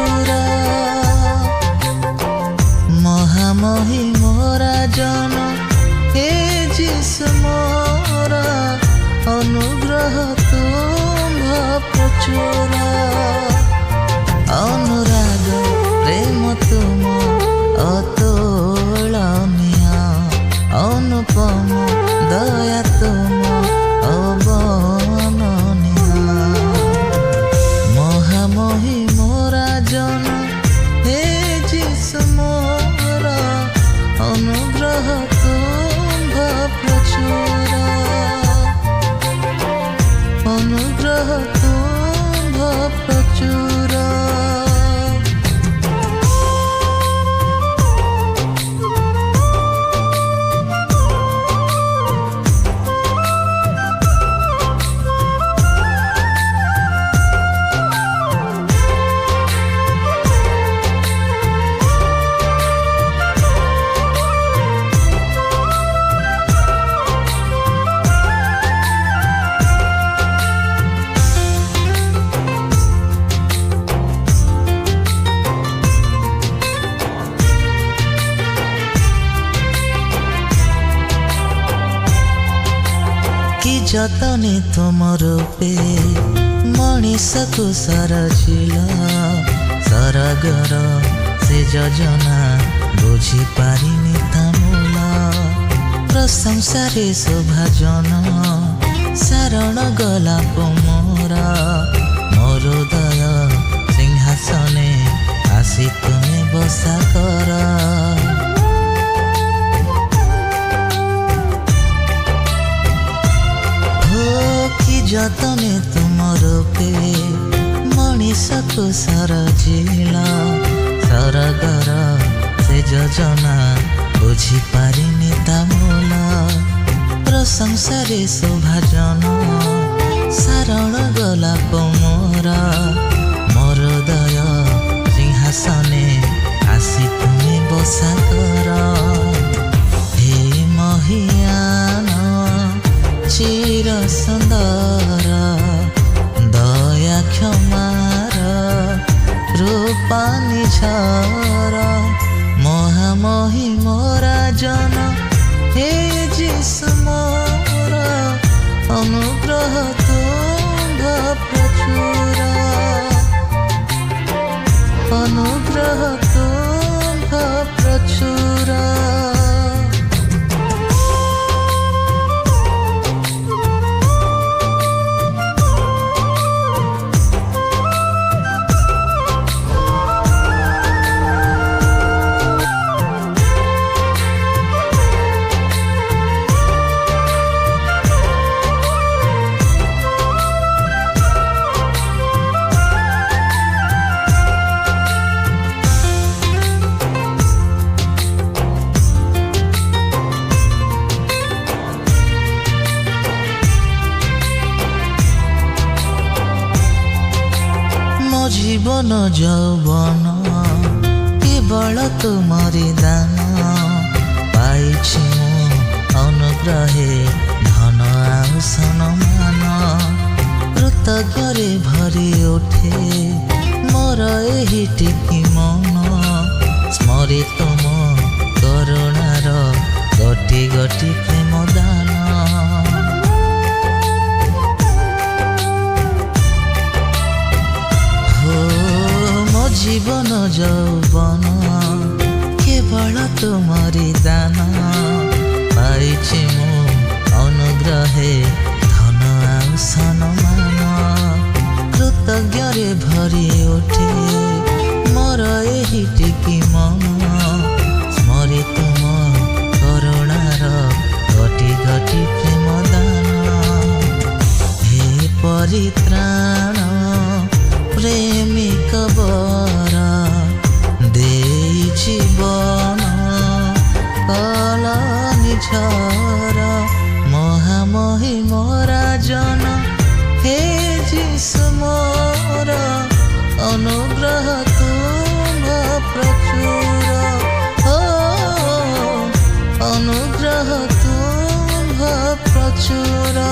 प्रचुर महामही मोरा जन हे जिसु मोरा अनुग्रह तुम्भ प्रचुर अनुराग प्रेम तुम अतुलनीय अनुपम दया तुम अवर्णनीय महामही मोरा जन हे जिसु मोरा अनुग्रह तुम्भ प्रचुर अनुग्रह तुम्भ प्रचुर जतने तुम रूपे मनीषको सरजिल सरगर से योजना बुझी पारिनी तमूल प्रशंसारे शोभाजन शरण गला मोरा मोर दया सिंहासने आसी तुमे बसा कर जतने तुम रूपे मनीषको सरजिल सरगर से योजना बुझी पारिनी तमूल प्रशंसारे शोभाजन शरण गला मोरा मोर दय सिंहासने आसी तुमे बसा कर हे महियान चिर सुंदर दया क्षमार रूपानी झर महामही मोरा जन हे जिसु मोरा अनुग्रह तुम्भ प्रचुर अनुग्रह तुम्भ प्रचुर जीवन यौवन केवल तुमरी दान पाइछि मु अनुग्रहे धन आउ सम्मान कृतज्ञरे भरि उठे मोर एही टिकी मन स्मरे तुम करुणार गटी गटी प्रेम दान जीवन यौवन केवल तुमरी दान पाइछि मु अनुग्रहे धन आउ सम्मान कृतज्ञरे भरि उठे मोर एही टिकी मन स्मरे तुम करुणार घटी घटी प्रेम दान हे परित्राण प्रेमिक बर दे जीवन कलनी झर महामही मोरा जन हे जिसु मोरा अनुग्रह तुम्भ प्रचुर अनुग्रह तुम्भ प्रचुर।